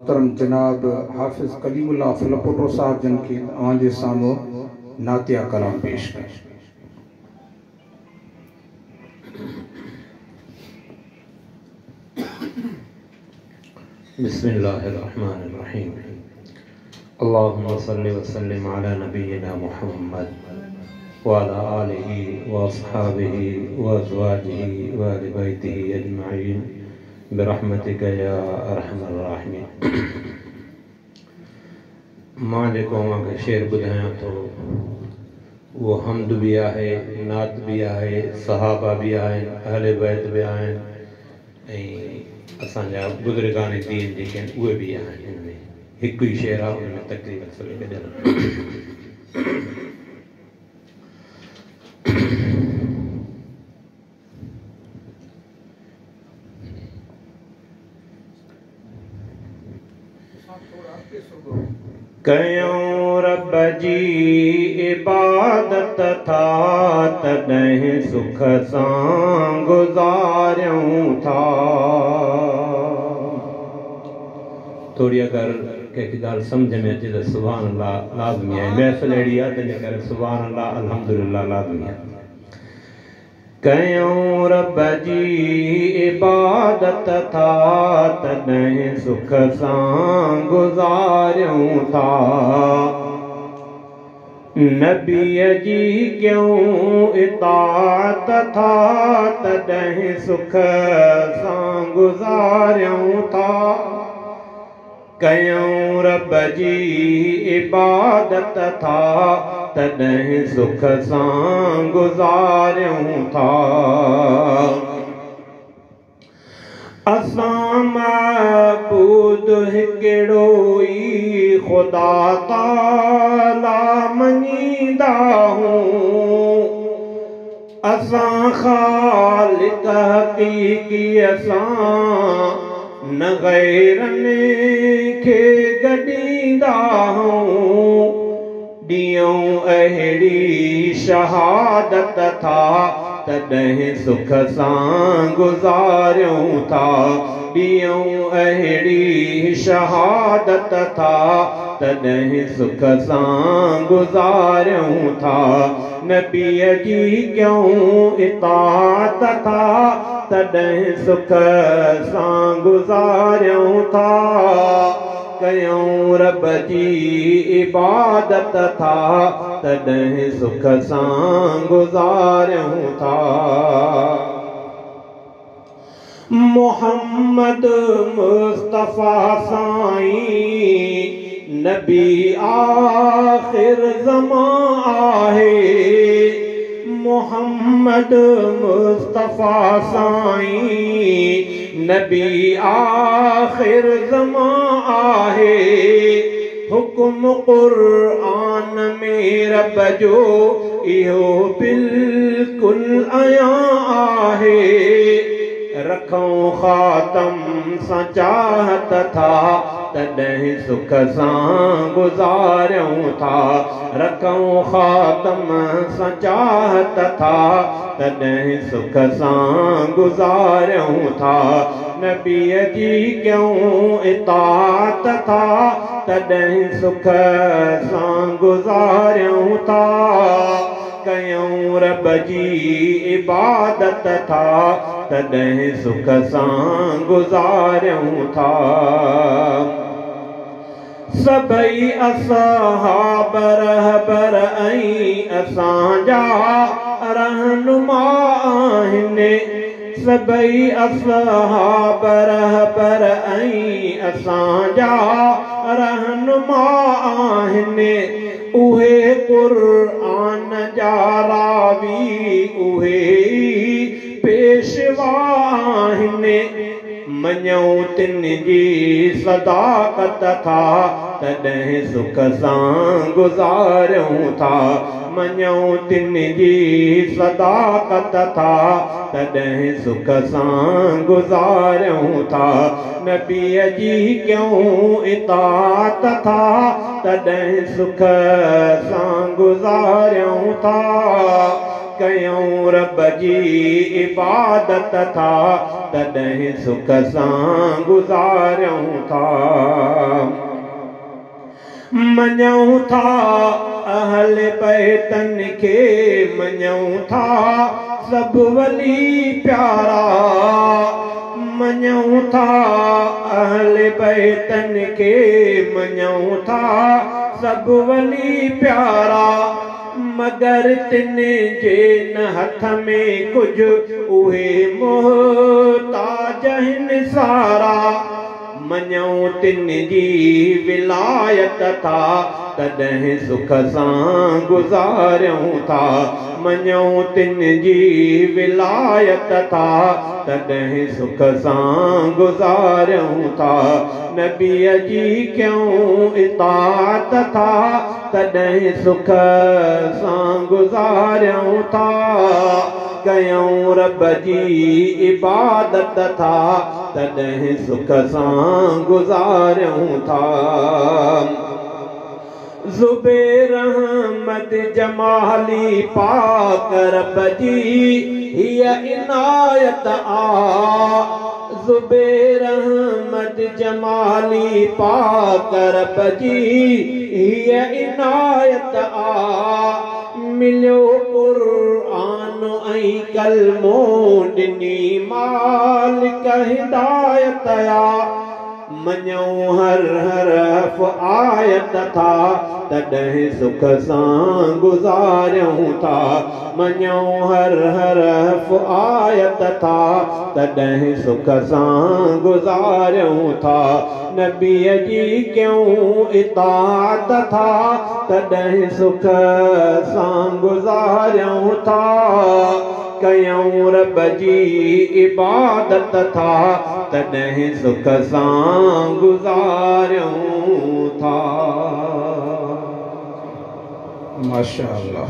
मोहतरम जनाब हाफिज कलीमुल्लाह फलपोटो साहब जन की अवांजे सामो नातिया कलाम पेश करें। बिस्मिल्लाहिर्रहमानिर्रहीम। अल्लाहुम्मा सल्लि व सल्लिम अला नबिय्यिना मुहम्मद व अला आलिहि व अस्हाबिहि व अज़वाजिहि व अहलि बैतिहि अजमईन बिरहमतिका या अरहमर राहिमीन। मां जेको के शेर ॿुधायां थो वो हमद भी आहे, नात भी आहे, सहाबा भी आहिनि, अहले बैत भी आहिनि ऐं असांजा बुज़ुर्गान दीन जेके आहिनि उहे बि आहिनि। हिन में हिकु ई शेर आहे, हुन में तक़रीबन सभई गॾियल। कयूं रब जी इबादत था तॾहिं सुख सां गुज़ारियूं था। थोड़ी अगर कंहिंखे ॻाल्हि सम्झ में अचे त सुभान अल्लाह लाज़मी आहे। महफ़िल अहिड़ी आहे तंहिंजे करे सुभान अल्लाह अल्हम्दुलिल्लाह लाज़मी आहे। कयूं रब जी इबादत था तॾहिं सुख सां गुज़ारियूं था। नबीअ जी कयूं इताअत था तॾहिं सुख सां गुज़ारियूं था। कयूं रब जी इबादत था तॾहिं सुख सां गुज़ारियूं था। असां मबूद हिकिड़ो ई ख़ुदा ताला मञींदा हूं। असां ख़ालिक हक़ीक़ी असां न गैरनि खे गॾींदा हूं। ॾींहं अहिड़ी शहादत था तॾहिं सुख सां गुज़ारियूं था। ॾींहं अहिड़ी शहादत था तॾहिं सुख सां गुज़ारियूं था। नबीअ जी कयूं इताअत था तॾहिं सुख सां गुज़ारियूं था। कयूं रब जी इबादत था तॾहिं सुख सां गुज़ारियूं था। मोहम्मद मुस्तफ़ा साईं नबी आख़िर ज़मां आहे। मोहम्मद मुस्तफ़ा साईं नबी आख़िर ज़मां आहे। हुक्म क़ुरआन में रब जो इहो बिल्कुलु अयां आहे। रखूं ख़ातम सां चाहत था तॾहिं सुख सां गुज़ारियूं था। रखूं ख़ातम सां चाहत था तॾहिं सुख सां गुज़ारियूं था। नबीअ जी कयूं इताअत था तॾहिं सुख सां गुज़ारियूं था। कयूं रब जी इबादत था तॾहिं सुख सां गुज़ारियूं था। सभई असहाब रहबर ऐं असांजा रहनुमा आहिनि। सभई असहाब रहबर ऐं असांजा रहनुमा आहिनि। उहे क़ुरआन जा रावी उहे पेशवा आहिनि। मञूं तिन जी सदाकत था तॾहिं सुख सां गुज़ारियूं था। मञूं तिन जी सदाकत था तॾहिं सुख सां गुज़ारियूं था। नबीअ जी कयूं इताअत था तॾहिं सुख सां गुज़ारियूं था। कयूं रब जी इबादत था तॾहिं सुख सां गुज़ारियूं था। मञूं था अहले बैतन के मञूं था सब वली प्यारा मञूं था अहले बैतन के मञूं था सब वली प्यारा मगर तिन जे न हथ में कुछ उहे मोहताज आहिनि सारा मञूं तिन जी विलायत था तॾहिं सुख सां गुज़ारियूं था मञूं तिन जी विलायत था तॾहिं सुख सां गुज़ारियूं था नबीअ जी कयूं इताअत था तॾहिं सुख सां गुज़ारियूं था कयूं रब जी इबादत था तॾहिं सुख सां गुज़ारियूं था ज़ुबैर अहमद जमाली पाक रब जी हीअ इनायत आ ज़ुबैर अहमद जमाली पाक रब जी हीअ इनायत आ मिलियो क़ुर्आन ऐं कलमो ॾिनी मालिक हिदायत आ मञूं हर हरफ आयत था तॾहिं सुख सां गुज़ारियूं था मञूं हर हरफ आयत था तॾहिं सुख सां गुज़ारियूं था नबीअ जी कयूं इताअत था तॾहिं सुख सां गुज़ारियूं था कयूं रब जी इबादत था तॾहिं सुख सां गुज़ारियूं था माशाअल्लाह।